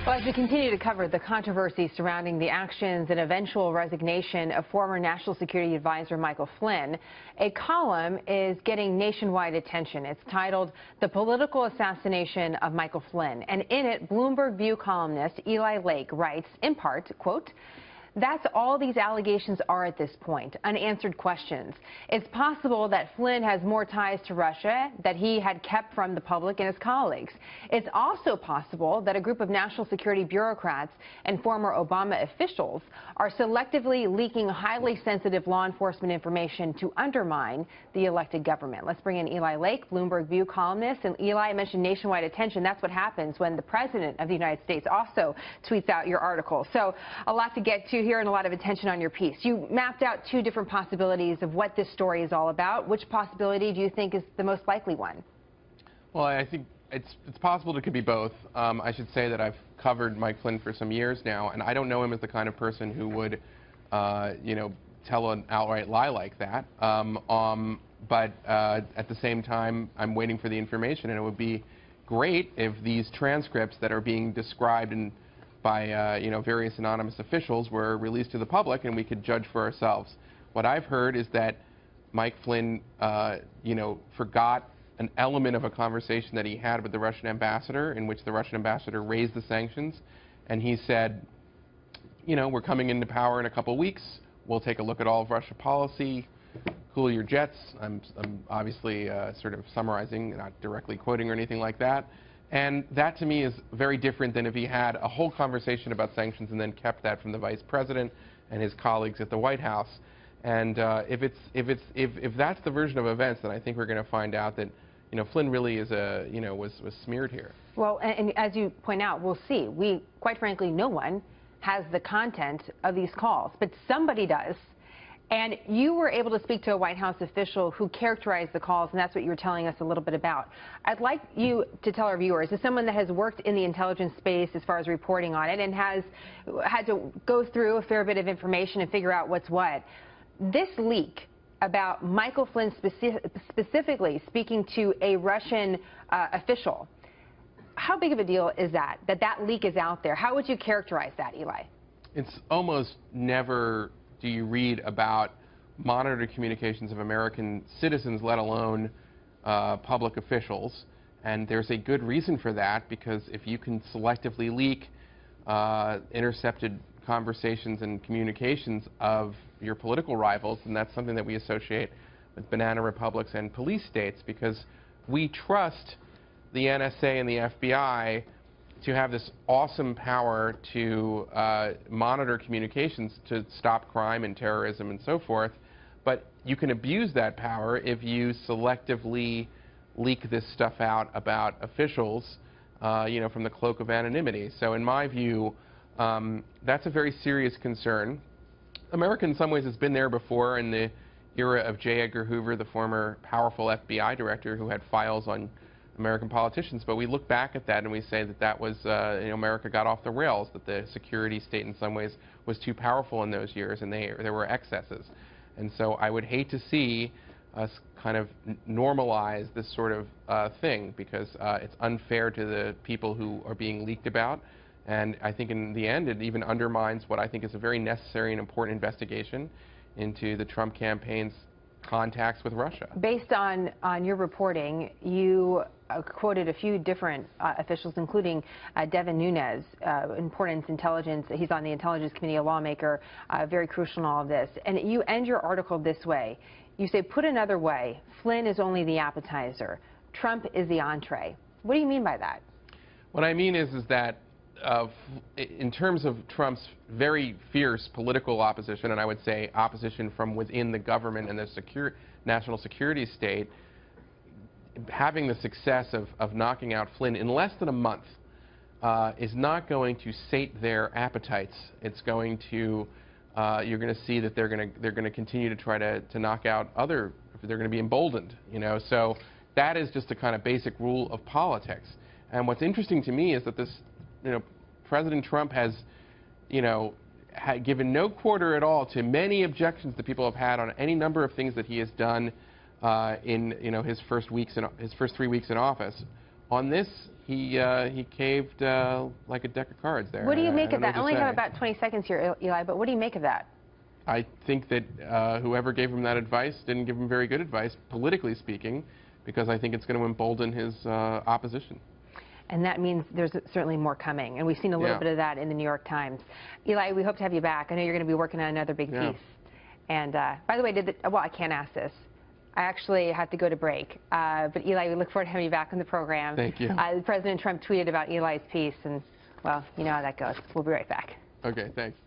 Well, as we continue to cover the controversy surrounding the actions and eventual resignation of former National Security Advisor Michael Flynn, a column is getting nationwide attention. It's titled "The Political Assassination of Michael Flynn." And in it, Bloomberg View columnist Eli Lake writes, in part, quote, "That's all these allegations are at this point, unanswered questions. It's possible that Flynn has more ties to Russia that he had kept from the public and his colleagues. It's also possible that a group of national security bureaucrats and former Obama officials are selectively leaking highly sensitive law enforcement information to undermine the elected government." Let's bring in Eli Lake, Bloomberg View columnist. And Eli, I mentioned nationwide attention. That's what happens when the President of the United States also tweets out your article. So a lot to get to here and a lot of attention on your piece. You mapped out two different possibilities of what this story is all about. Which possibility do you think is the most likely one? Well, I think it's possible it could be both. I should say that I've covered Mike Flynn for some years now, and I don't know him as the kind of person who would, tell an outright lie like that. But at the same time, I'm waiting for the information, and it would be great if these transcripts that are being described by various anonymous officials were released to the public and we could judge for ourselves. What I've heard is that Mike Flynn, forgot an element of a conversation that he had with the Russian ambassador, in which the Russian ambassador raised the sanctions, and he said, we're coming into power in a couple weeks. We'll take a look at all of Russia policy. Cool your jets. I'm obviously sort of summarizing, not directly quoting or anything like that. And that, to me, is very different than if he had a whole conversation about sanctions and then kept that from the vice president and his colleagues at the White House. And if that's the version of events, then I think we're going to find out that Flynn really is was smeared here. Well, and as you point out, we'll see. Quite frankly, no one has the content of these calls, but somebody does. And you were able to speak to a White House official who characterized the calls, and that's what you were telling us a little bit about. I'd like you to tell our viewers, as someone that has worked in the intelligence space as far as reporting on it and has had to go through a fair bit of information and figure out what's what, this leak about Michael Flynn specifically speaking to a Russian official, how big of a deal is that leak is out there? How would you characterize that, Eli? It's almost never do you read about monitored communications of American citizens, let alone public officials. And there's a good reason for that, because if you can selectively leak intercepted conversations and communications of your political rivals, then that's something that we associate with banana republics and police states, because we trust the NSA and the FBI to have this awesome power to monitor communications to stop crime and terrorism and so forth. But you can abuse that power if you selectively leak this stuff out about officials, from the cloak of anonymity. So in my view, that's a very serious concern. America in some ways has been there before, in the era of J. Edgar Hoover, the former powerful FBI director who had files on American politicians, but we look back at that and we say that was, America got off the rails, that the security state in some ways was too powerful in those years, and there were excesses. And so I would hate to see us kind of normalize this sort of thing, because it's unfair to the people who are being leaked about. And I think in the end, it even undermines what I think is a very necessary and important investigation into the Trump campaign's contacts with Russia. Based on your reporting, you quoted a few different officials, including Devin Nunes, important intelligence. He's on the Intelligence Committee, a lawmaker, very crucial in all of this. And you end your article this way. You say, put another way, Flynn is only the appetizer. Trump is the entree. What do you mean by that? What I mean is that in terms of Trump's very fierce political opposition, and I would say opposition from within the government and the national security state, having the success of knocking out Flynn in less than a month is not going to sate their appetites. It's going to, you're going to see that they're going to continue to try to knock out they're going to be emboldened, So that is just a kind of basic rule of politics. And what's interesting to me is that this, President Trump has, had given no quarter at all to many objections that people have had on any number of things that he has done in his first 3 weeks in office. On this he caved like a deck of cards there. What do you make I of don't know that? I what only to have say. about 20 seconds here, Eli, but what do you make of that? I think that whoever gave him that advice didn't give him very good advice, politically speaking, because I think it's going to embolden his opposition. And that means there's certainly more coming. And we've seen a little bit of that in the New York Times. Eli, we hope to have you back. I know you're going to be working on another big piece. And by the way, well, I can't ask this. I actually have to go to break. But Eli, we look forward to having you back on the program. Thank you. President Trump tweeted about Eli's piece, and, well, you know how that goes. We'll be right back. Okay, thanks.